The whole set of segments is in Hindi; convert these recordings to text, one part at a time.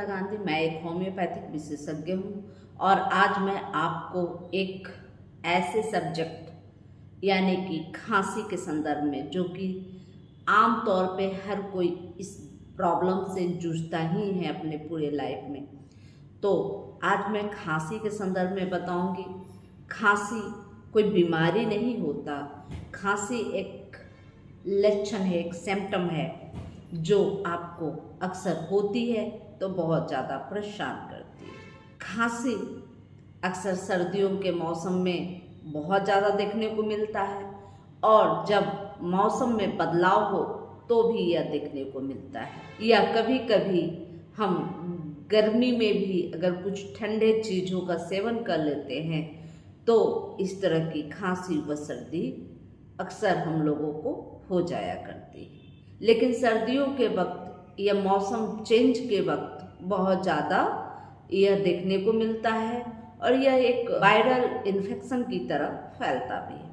रेखा गांधी, मैं एक होम्योपैथिक विशेषज्ञ हूँ और आज मैं आपको एक ऐसे सब्जेक्ट यानी कि खांसी के संदर्भ में, जो कि आम तौर पे हर कोई इस प्रॉब्लम से जूझता ही है अपने पूरे लाइफ में, तो आज मैं खांसी के संदर्भ में बताऊंगी। खांसी कोई बीमारी नहीं होता, खांसी एक लक्षण है, एक सिम्टम है जो आपको अक्सर होती है तो बहुत ज़्यादा परेशान करती है। खांसी अक्सर सर्दियों के मौसम में बहुत ज़्यादा देखने को मिलता है और जब मौसम में बदलाव हो तो भी यह देखने को मिलता है, या कभी कभी हम गर्मी में भी अगर कुछ ठंडे चीज़ों का सेवन कर लेते हैं तो इस तरह की खांसी व सर्दी अक्सर हम लोगों को हो जाया करती है। लेकिन सर्दियों के वक्त या मौसम चेंज के वक्त बहुत ज़्यादा यह देखने को मिलता है और यह एक वायरल इन्फेक्शन की तरह फैलता भी है।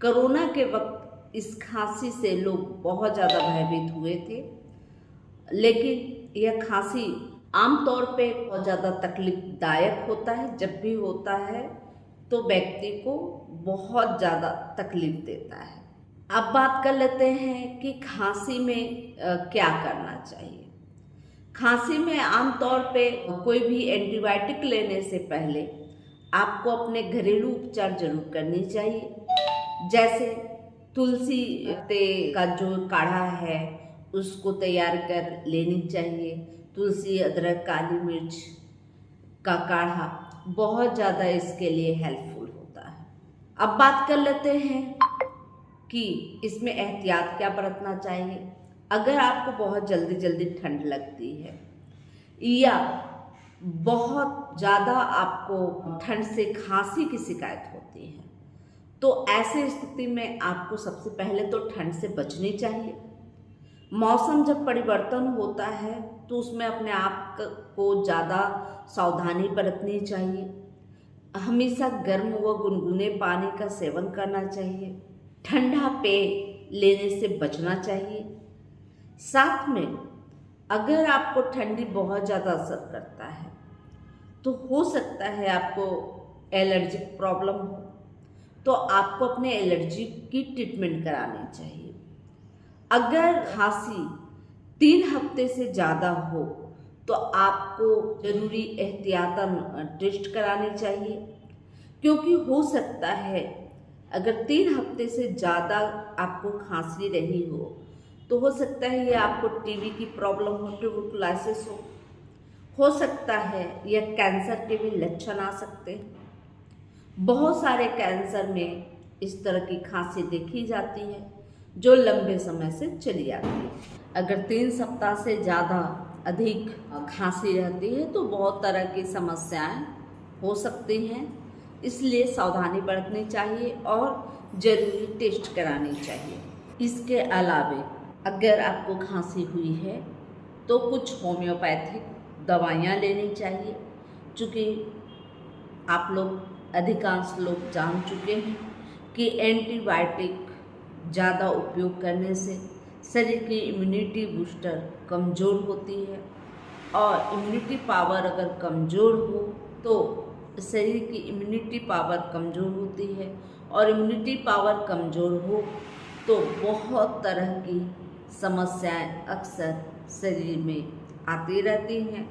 कोरोना के वक्त इस खांसी से लोग बहुत ज़्यादा भयभीत हुए थे, लेकिन यह खांसी आमतौर पे बहुत ज़्यादा तकलीफदायक होता है। जब भी होता है तो व्यक्ति को बहुत ज़्यादा तकलीफ देता है। अब बात कर लेते हैं कि खांसी में क्या करना चाहिए। खांसी में आमतौर पे कोई भी एंटीबायोटिक लेने से पहले आपको अपने घरेलू उपचार जरूर करनी चाहिए। जैसे तुलसी का जो काढ़ा है उसको तैयार कर लेनी चाहिए। तुलसी, अदरक, काली मिर्च का काढ़ा बहुत ज़्यादा इसके लिए हेल्पफुल होता है। अब बात कर लेते हैं कि इसमें एहतियात क्या बरतना चाहिए। अगर आपको बहुत जल्दी ठंड लगती है या बहुत ज़्यादा आपको ठंड से खांसी की शिकायत होती है तो ऐसे स्थिति में आपको सबसे पहले तो ठंड से बचनी चाहिए। मौसम जब परिवर्तन होता है तो उसमें अपने आप को ज़्यादा सावधानी बरतनी चाहिए। हमेशा गर्म व गुनगुने पानी का सेवन करना चाहिए। ठंडा पेय लेने से बचना चाहिए। साथ में अगर आपको ठंडी बहुत ज़्यादा असर करता है तो हो सकता है आपको एलर्जिक प्रॉब्लम हो, तो आपको अपने एलर्जी की ट्रीटमेंट करानी चाहिए। अगर खांसी 3 हफ्ते से ज़्यादा हो तो आपको जरूरी एहतियातन टेस्ट करानी चाहिए, क्योंकि हो सकता है अगर 3 हफ्ते से ज़्यादा आपको खांसी रही हो हो सकता है ये आपको टीबी की प्रॉब्लम हो, ट्यूबरकुलोसिस हो सकता है यह कैंसर के भी लक्षण आ सकते हैं। बहुत सारे कैंसर में इस तरह की खांसी देखी जाती है जो लंबे समय से चली आती है। अगर 3 सप्ताह से ज़्यादा अधिक खांसी रहती है तो बहुत तरह की समस्याएं हो सकती हैं, इसलिए सावधानी बरतनी चाहिए और ज़रूरी टेस्ट करानी चाहिए। इसके अलावा अगर आपको खांसी हुई है तो कुछ होम्योपैथिक दवाइयाँ लेनी चाहिए, चूँकि आप लोग अधिकांश लोग जान चुके हैं कि एंटीबायोटिक ज़्यादा उपयोग करने से शरीर की इम्यूनिटी बूस्टर कमज़ोर होती है और इम्यूनिटी पावर अगर कमज़ोर हो तो शरीर की इम्यूनिटी पावर कमज़ोर होती है और इम्यूनिटी पावर कमज़ोर हो तो बहुत तरह की समस्याएं अक्सर शरीर में आती रहती हैं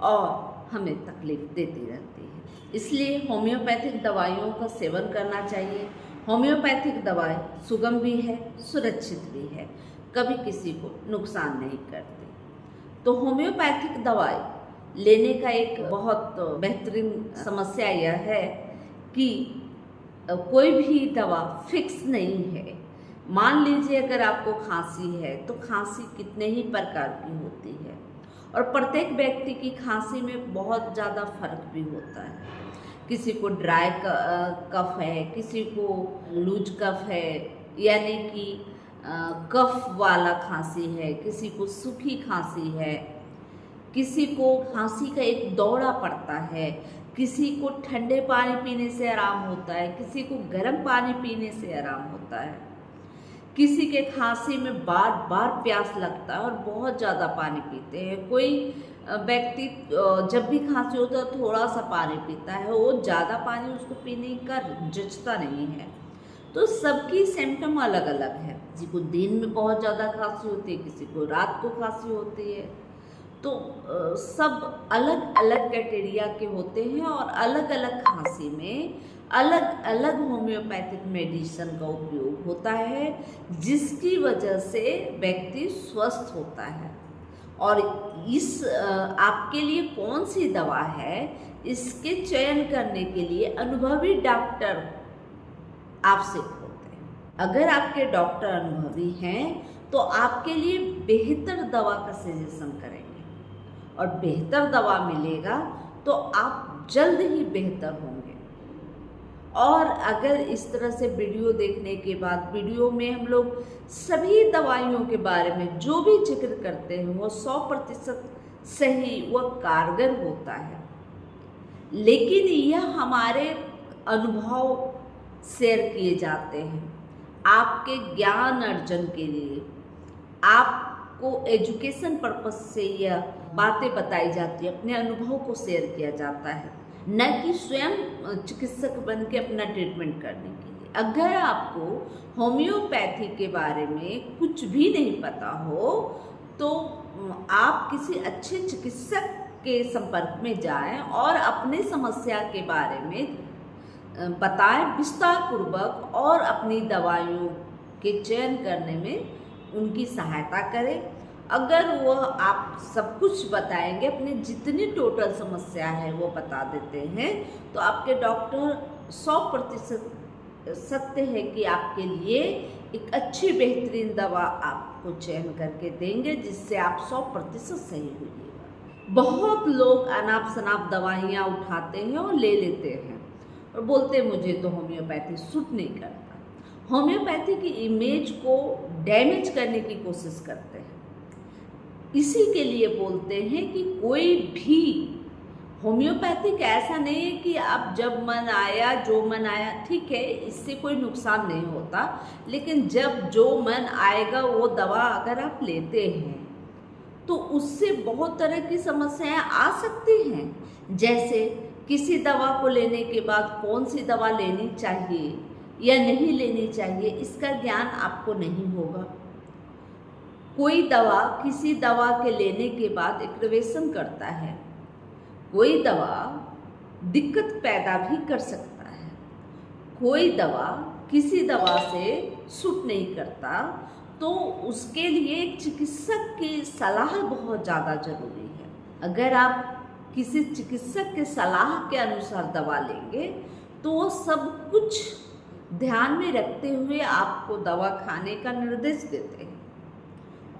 और हमें तकलीफ देती रहती है। इसलिए होम्योपैथिक दवाइयों का सेवन करना चाहिए। होम्योपैथिक दवाई सुगम भी है, सुरक्षित भी है, कभी किसी को नुकसान नहीं करती। तो होम्योपैथिक दवाई लेने का एक बहुत बेहतरीन समस्या यह है कि कोई भी दवा फिक्स नहीं है। मान लीजिए अगर आपको खांसी है तो खांसी कितने ही प्रकार की होती है और प्रत्येक व्यक्ति की खांसी में बहुत ज़्यादा फर्क भी होता है। किसी को ड्राई कफ है, किसी को लूज कफ है यानी कि कफ वाला खांसी है, किसी को सूखी खांसी है, किसी को खांसी का एक दौरा पड़ता है, किसी को ठंडे पानी पीने से आराम होता है, किसी को गर्म पानी पीने से आराम होता है, किसी के खांसी में बार बार प्यास लगता है और बहुत ज़्यादा पानी पीते हैं। कोई व्यक्ति जब भी खांसी होता है थोड़ा सा पानी पीता है, वो ज़्यादा पानी उसको पीने का जचता नहीं है। तो सबकी सिम्टम अलग अलग है। किसी को दिन में बहुत ज़्यादा खांसी होती है, किसी को रात को खांसी होती है। तो सब अलग अलग कैटेरिया के होते हैं और अलग अलग खांसी में अलग अलग होम्योपैथिक मेडिसिन का उपयोग होता है, जिसकी वजह से व्यक्ति स्वस्थ होता है। और इस आपके लिए कौन सी दवा है, इसके चयन करने के लिए अनुभवी डॉक्टर आपसे होते हैं। अगर आपके डॉक्टर अनुभवी हैं तो आपके लिए बेहतर दवा का सजेशन करेंगे और बेहतर दवा मिलेगा तो आप जल्द ही बेहतर होंगे। और अगर इस तरह से वीडियो देखने के बाद, वीडियो में हम लोग सभी दवाइयों के बारे में जो भी जिक्र करते हैं वो 100% सही व कारगर होता है, लेकिन यह हमारे अनुभव शेयर किए जाते हैं आपके ज्ञान अर्जन के लिए। आपको एजुकेशन पर्पस से यह बातें बताई जाती है, अपने अनुभव को शेयर किया जाता है, न कि स्वयं चिकित्सक बन के अपना ट्रीटमेंट करने के लिए। अगर आपको होम्योपैथी के बारे में कुछ भी नहीं पता हो तो आप किसी अच्छे चिकित्सक के संपर्क में जाएं और अपने समस्या के बारे में बताएं विस्तार पूर्वक, और अपनी दवाइयों के चयन करने में उनकी सहायता करें। अगर वह आप सब कुछ बताएंगे, अपनी जितनी टोटल समस्या है वो बता देते हैं, तो आपके डॉक्टर 100% सत्य है कि आपके लिए एक अच्छी बेहतरीन दवा आपको चयन करके देंगे, जिससे आप 100% सही होइएगा। बहुत लोग अनाप शनाप दवाइयाँ उठाते हैं और ले लेते हैं और बोलते हैं मुझे तो होम्योपैथी सूट नहीं करता। होम्योपैथी की इमेज को डैमेज करने की कोशिश करते हैं। इसी के लिए बोलते हैं कि कोई भी होम्योपैथिक ऐसा नहीं है कि आप जब मन आया जो मन आया, ठीक है, इससे कोई नुकसान नहीं होता, लेकिन जब जो मन आएगा वो दवा अगर आप लेते हैं तो उससे बहुत तरह की समस्याएं आ सकती हैं। जैसे किसी दवा को लेने के बाद कौन सी दवा लेनी चाहिए या नहीं लेनी चाहिए, इसका ज्ञान आपको नहीं होगा। कोई दवा किसी दवा के लेने के बाद एक्टिवेशन करता है, कोई दवा दिक्कत पैदा भी कर सकता है, कोई दवा किसी दवा से सूट नहीं करता, तो उसके लिए एक चिकित्सक की सलाह बहुत ज़्यादा जरूरी है। अगर आप किसी चिकित्सक के सलाह के अनुसार दवा लेंगे तो वो सब कुछ ध्यान में रखते हुए आपको दवा खाने का निर्देश देते हैं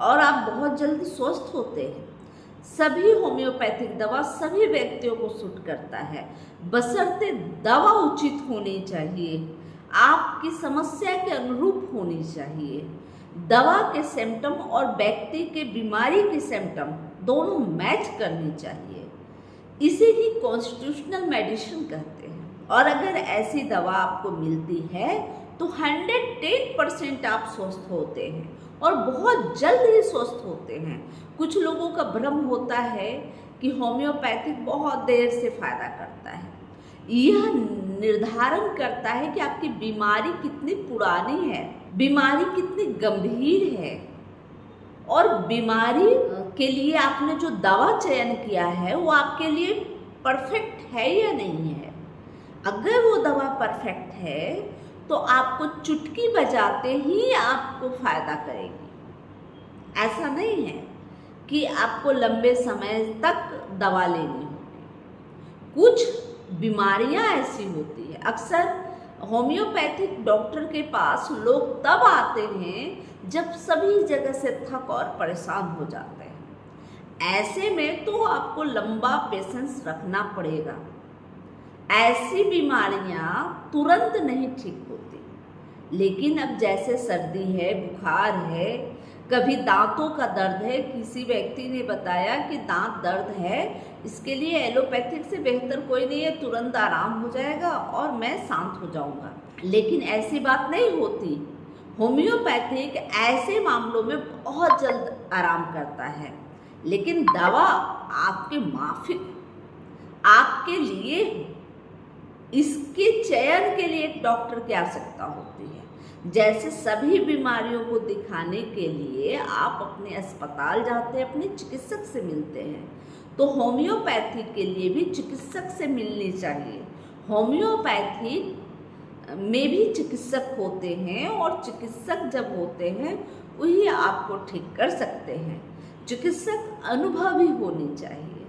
और आप बहुत जल्दी स्वस्थ होते हैं। सभी होम्योपैथिक दवा सभी व्यक्तियों को सूट करता है, बशर्ते दवा उचित होनी चाहिए, आपकी समस्या के अनुरूप होनी चाहिए। दवा के सिम्टम और व्यक्ति के बीमारी के सिम्टम दोनों मैच करनी चाहिए। इसे ही कॉन्स्टिट्यूशनल मेडिसिन कहते हैं। और अगर ऐसी दवा आपको मिलती है तो 110% आप स्वस्थ होते हैं और बहुत जल्द ही स्वस्थ होते हैं। कुछ लोगों का भ्रम होता है कि होम्योपैथिक बहुत देर से फायदा करता है। यह निर्धारण करता है कि आपकी बीमारी कितनी पुरानी है, बीमारी कितनी गंभीर है, और बीमारी के लिए आपने जो दवा चयन किया है वो आपके लिए परफेक्ट है या नहीं है। अगर वो दवा परफेक्ट है तो आपको चुटकी बजाते ही आपको फायदा करेगी। ऐसा नहीं है कि आपको लंबे समय तक दवा लेनी होगी। कुछ बीमारियां ऐसी होती है, अक्सर होम्योपैथिक डॉक्टर के पास लोग तब आते हैं जब सभी जगह से थक और परेशान हो जाते हैं। ऐसे में तो आपको लंबा पेशेंस रखना पड़ेगा। ऐसी बीमारियां तुरंत नहीं ठीक होती, लेकिन अब जैसे सर्दी है, बुखार है, कभी दांतों का दर्द है, किसी व्यक्ति ने बताया कि दांत दर्द है, इसके लिए एलोपैथिक से बेहतर कोई नहीं है, तुरंत आराम हो जाएगा और मैं शांत हो जाऊंगा। लेकिन ऐसी बात नहीं होती। होम्योपैथिक ऐसे मामलों में बहुत जल्द आराम करता है, लेकिन दवा आपके माफिक आपके लिए इसके चयन के लिए एक डॉक्टर की आवश्यकता होती है। जैसे सभी बीमारियों को दिखाने के लिए आप अपने अस्पताल जाते हैं, अपने चिकित्सक से मिलते हैं, तो होम्योपैथी के लिए भी चिकित्सक से मिलनी चाहिए। होम्योपैथी में भी चिकित्सक होते हैं और चिकित्सक जब होते हैं वही आपको ठीक कर सकते हैं। चिकित्सक अनुभवी होनी चाहिए।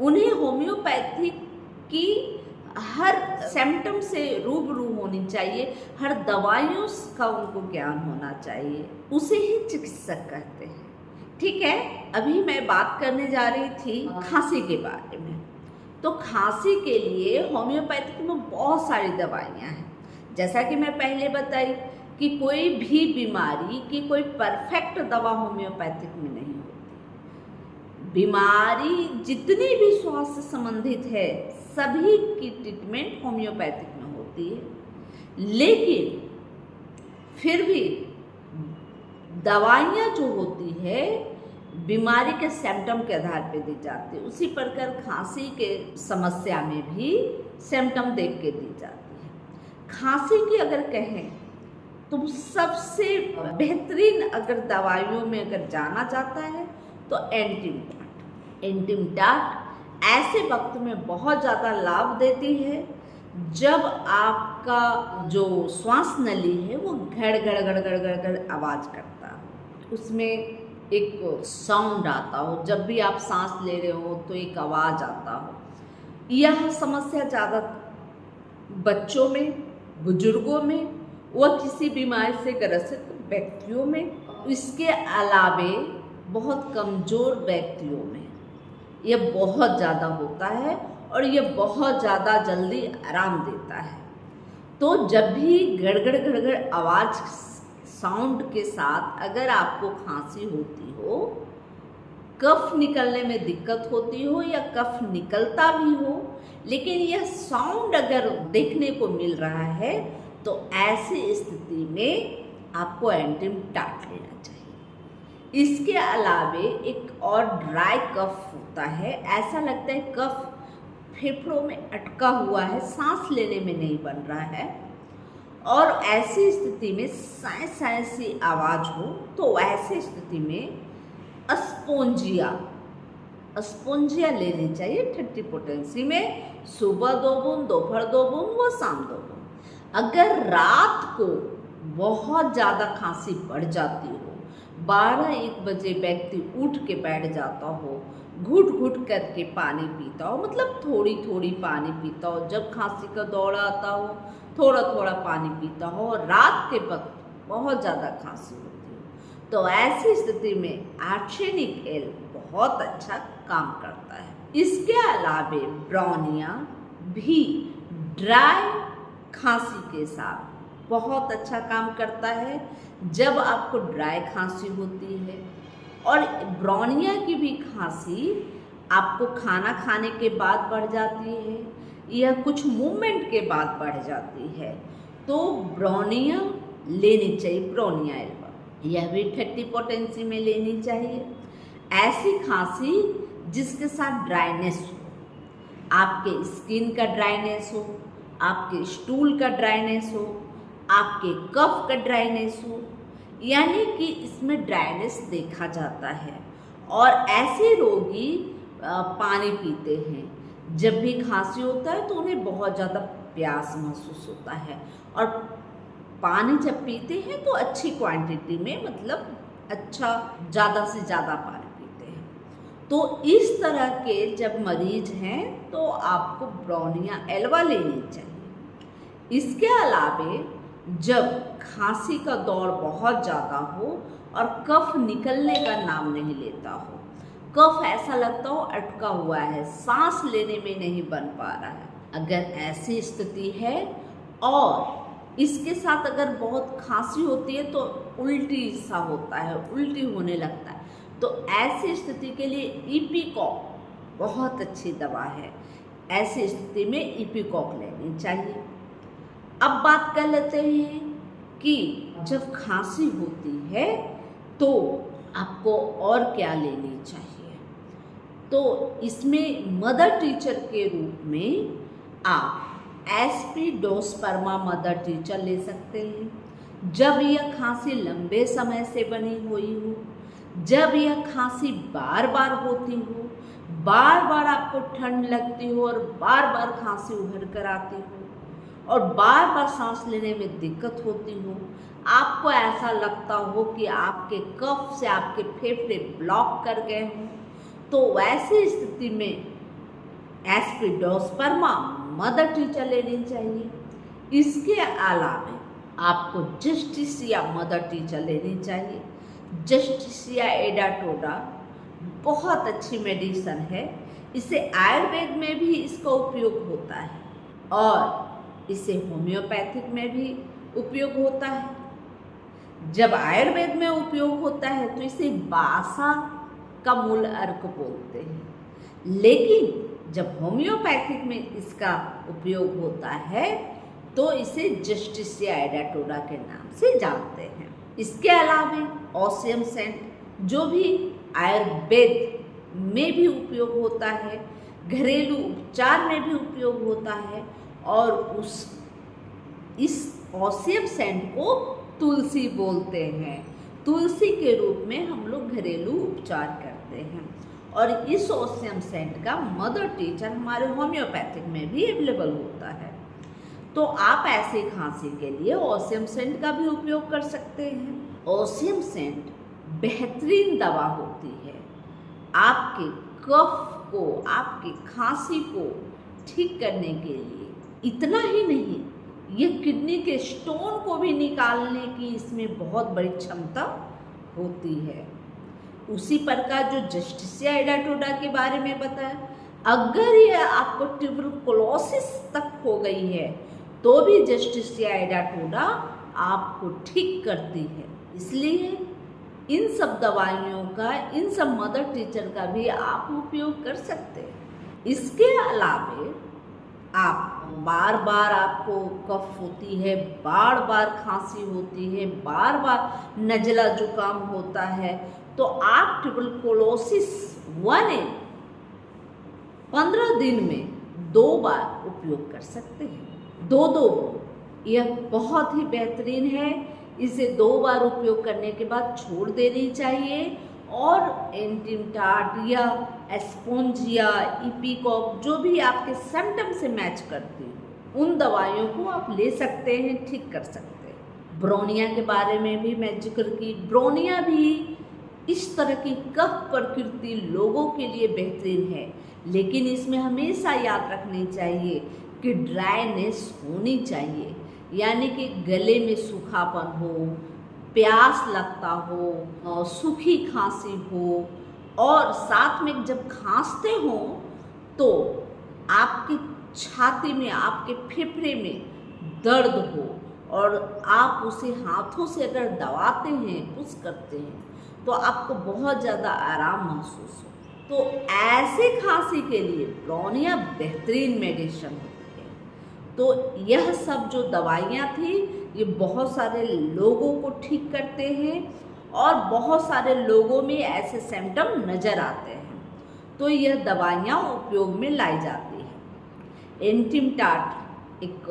उन्हें होम्योपैथी की हर सिम्टम से रूबरू होनी चाहिए, हर दवाइयों का उनको ज्ञान होना चाहिए, उसे ही चिकित्सक कहते हैं। ठीक है, अभी मैं बात करने जा रही थी खांसी के बारे में। तो खांसी के लिए होम्योपैथिक में बहुत सारी दवाइयाँ हैं। जैसा कि मैं पहले बताई कि कोई भी बीमारी की कोई परफेक्ट दवा होम्योपैथिक में नहीं होती। बीमारी जितनी भी स्वास्थ्य संबंधित है सभी की ट्रीटमेंट होम्योपैथिक में होती है, लेकिन फिर भी दवाइयाँ जो होती है बीमारी के सिम्टम के आधार पर दी जाती है। उसी प्रकार खांसी के समस्या में भी सिम्टम देख के दी जाती है। खांसी की अगर कहें तो सबसे बेहतरीन अगर दवाइयों में अगर जाना जाता है तो एंटीमटाट ऐसे वक्त में बहुत ज़्यादा लाभ देती है जब आपका जो श्वास नली है वो घड़ घड़ घड़ घड़ घड़ घड़ आवाज़ करता है, उसमें एक साउंड आता हो, जब भी आप सांस ले रहे हो तो एक आवाज़ आता हो। यह समस्या ज़्यादा बच्चों में, बुजुर्गों में व किसी बीमारी से ग्रसित व्यक्तियों में, इसके अलावे बहुत कमज़ोर व्यक्तियों में यह बहुत ज़्यादा होता है और यह बहुत ज़्यादा जल्दी आराम देता है। तो जब भी गड़गड़ गड़गड़ आवाज़ साउंड के साथ अगर आपको खांसी होती हो, कफ निकलने में दिक्कत होती हो या कफ निकलता भी हो, लेकिन यह साउंड अगर देखने को मिल रहा है तो ऐसी स्थिति में आपको एंटीमटाट लेना चाहिए। इसके अलावे एक और ड्राई कफ होता है, ऐसा लगता है कफ फेफड़ों में अटका हुआ है, सांस लेने में नहीं बन रहा है और ऐसी स्थिति में साय साय सी आवाज़ हो, तो ऐसी स्थिति में अस्पोंजिया लेनी चाहिए 30 पोटेंसी में, सुबह 2 बूंद, दोपहर 2 बूंद व शाम 2 बूंद। अगर रात को बहुत ज़्यादा खांसी बढ़ जाती हो, 12-1 बजे व्यक्ति उठ के बैठ जाता हो, घुट घुट करके पानी पीता हो, मतलब थोड़ी थोड़ी पानी पीता हो, जब खांसी का दौर आता हो थोड़ा थोड़ा पानी पीता हो और रात के वक्त बहुत ज़्यादा खांसी होती हो, तो ऐसी स्थिति में आर्सेनिक एल बहुत अच्छा काम करता है। इसके अलावे ब्रोनिया भी ड्राई खांसी के साथ बहुत अच्छा काम करता है जब आपको ड्राई खांसी होती है। और ब्रोनिया की भी खांसी आपको खाना खाने के बाद बढ़ जाती है या कुछ मूवमेंट के बाद बढ़ जाती है, तो ब्रोनिया लेनी चाहिए, ब्रोनिया एल्बा, यह भी 30 पोटेंसी में लेनी चाहिए। ऐसी खांसी जिसके साथ ड्राइनेस हो, आपके स्किन का ड्राइनेस हो, आपके स्टूल का ड्राइनेस हो, आपके कफ का ड्राइनेस हो, यानी कि इसमें ड्राइनेस देखा जाता है। और ऐसे रोगी पानी पीते हैं, जब भी खांसी होता है तो उन्हें बहुत ज़्यादा प्यास महसूस होता है और पानी जब पीते हैं तो अच्छी क्वांटिटी में, मतलब अच्छा ज़्यादा से ज़्यादा पानी पीते हैं। तो इस तरह के जब मरीज हैं तो आपको ब्रोनिया एल्बा लेनी चाहिए। इसके अलावे जब खांसी का दौर बहुत ज़्यादा हो और कफ निकलने का नाम नहीं लेता हो, कफ ऐसा लगता हो अटका हुआ है, सांस लेने में नहीं बन पा रहा है, अगर ऐसी स्थिति है और इसके साथ अगर बहुत खांसी होती है तो उल्टी सा होता है, उल्टी होने लगता है, तो ऐसी स्थिति के लिए इपिकॉक बहुत अच्छी दवा है। ऐसी स्थिति में इपिकॉक लेनी चाहिए। अब बात कर लेते हैं कि जब खांसी होती है तो आपको और क्या लेनी चाहिए। तो इसमें मदर टीचर के रूप में आप एस्पिडोस्पर्मा मदर टीचर ले सकते हैं। जब यह खांसी लंबे समय से बनी हुई हो, जब यह खांसी बार बार होती हो, बार बार आपको ठंड लगती हो और बार बार खांसी उभर कर आती हो और बार बार सांस लेने में दिक्कत होती हो, आपको ऐसा लगता हो कि आपके कफ से आपके फेफड़े ब्लॉक कर गए हों, तो वैसी स्थिति में एस्पिडोस्पर्मा मदर टीचर लेनी चाहिए। इसके अलावा आपको जस्टिसिया मदर टीचर लेनी चाहिए। जस्टिसिया एडाटोडा बहुत अच्छी मेडिसिन है। इसे आयुर्वेद में भी इसका उपयोग होता है और इसे होम्योपैथिक में भी उपयोग होता है। जब आयुर्वेद में उपयोग होता है तो इसे बासा का मूल अर्क बोलते हैं, लेकिन जब होम्योपैथिक में इसका उपयोग होता है तो इसे जस्टिसिया एडाटोडा के नाम से जानते हैं। इसके अलावा ऑसियम सेंट जो भी आयुर्वेद में भी उपयोग होता है, घरेलू उपचार में भी उपयोग होता है और इस ऑसियम सेंट को तुलसी बोलते हैं। तुलसी के रूप में हम लोग घरेलू उपचार करते हैं और इस ऑसियम सेंट का मदर टीचर हमारे होम्योपैथिक में भी अवेलेबल होता है। तो आप ऐसे खांसी के लिए ऑसियम सेंट का भी उपयोग कर सकते हैं। ऑसियम सेंट बेहतरीन दवा होती है आपके कफ को, आपके खांसी को ठीक करने के लिए। इतना ही नहीं, ये किडनी के स्टोन को भी निकालने की इसमें बहुत बड़ी क्षमता होती है। उसी प्रकार जो जस्टिसिया एडाटोडा के बारे में बताया, अगर ये आपको ट्यूबरकुलोसिस तक हो गई है तो भी जस्टिसिया एडाटोडा आपको ठीक करती है। इसलिए इन सब दवाइयों का, इन सब मदर टीचर का भी आप उपयोग कर सकते हैं। इसके अलावा आप बार बार आपको कफ होती है, बार बार खांसी होती है, बार बार नज़ला जुकाम होता है, तो आप ट्यूबरकुलोसिस 1A 15 दिन में 2 बार उपयोग कर सकते हैं। 2-2 यह बहुत ही बेहतरीन है। इसे 2 बार उपयोग करने के बाद छोड़ देनी चाहिए और एंटिमटाट या एस्पोंजिया, इपिकॉप जो भी आपके सिम्टम से मैच करती हो उन दवाइयों को आप ले सकते हैं, ठीक कर सकते हैं। ब्रोनिया के बारे में भी मैं जिक्र की। ब्रोनिया भी इस तरह की कफ प्रकृति लोगों के लिए बेहतरीन है, लेकिन इसमें हमेशा याद रखनी चाहिए कि ड्राइनेस होनी चाहिए, यानी कि गले में सूखापन हो, प्यास लगता हो, सूखी खांसी हो और साथ में जब खांसते हो तो आपकी छाती में, आपके फेफड़े में दर्द हो और आप उसे हाथों से अगर दबाते हैं, पुश करते हैं तो आपको बहुत ज़्यादा आराम महसूस हो। तो ऐसे खांसी के लिए ब्रोनिया बेहतरीन मेडिसिन होती है। तो यह सब जो दवाइयाँ थी ये बहुत सारे लोगों को ठीक करते हैं और बहुत सारे लोगों में ऐसे सिम्टम नज़र आते हैं, तो यह दवाइयाँ उपयोग में लाई जाती है। एंटिमटाट एक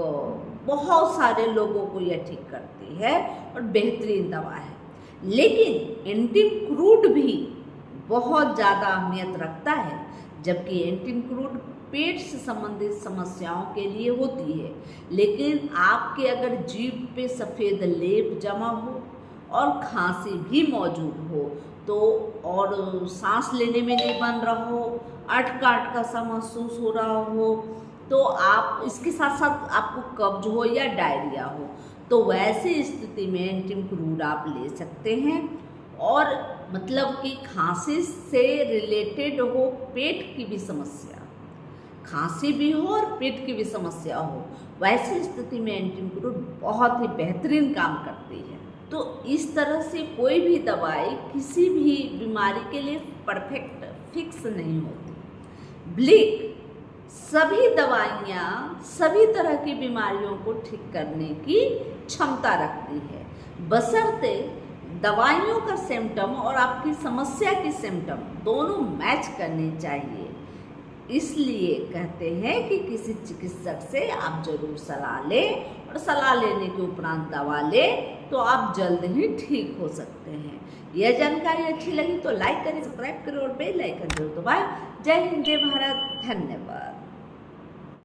बहुत सारे लोगों को यह ठीक करती है और बेहतरीन दवा है, लेकिन एंटिमक्रूड भी बहुत ज़्यादा अहमियत रखता है, जबकि एंटिमक्रूड पेट से संबंधित समस्याओं के लिए होती है। लेकिन आपके अगर जीभ पे सफ़ेद लेप जमा हो और खांसी भी मौजूद हो तो, और सांस लेने में नहीं बन रहा हो, अटका अटका सा महसूस हो रहा हो, तो आप इसके साथ साथ आपको कब्ज हो या डायरिया हो, तो वैसी स्थिति में एंटिमक्रूड आप ले सकते हैं। और मतलब कि खांसी से रिलेटेड हो, पेट की भी समस्या, खांसी भी हो और पेट की भी समस्या हो, वैसी स्थिति में एंटिमक्रूड बहुत ही बेहतरीन काम करती है। तो इस तरह से कोई भी दवाई किसी भी बीमारी के लिए परफेक्ट फिक्स नहीं होती। ब्लिक सभी दवाइयाँ सभी तरह की बीमारियों को ठीक करने की क्षमता रखती है, बशर्ते दवाइयों का सिम्टम और आपकी समस्या की सिम्टम दोनों मैच करनी चाहिए। इसलिए कहते हैं कि किसी चिकित्सक से आप जरूर सलाह लें और सलाह लेने के उपरांत दवा लें तो आप जल्द ही ठीक हो सकते हैं। यह जानकारी अच्छी लगी तो लाइक करें, सब्सक्राइब करें और बेल आइकन जरूर दबाएं। जय हिंद, जय भारत, धन्यवाद।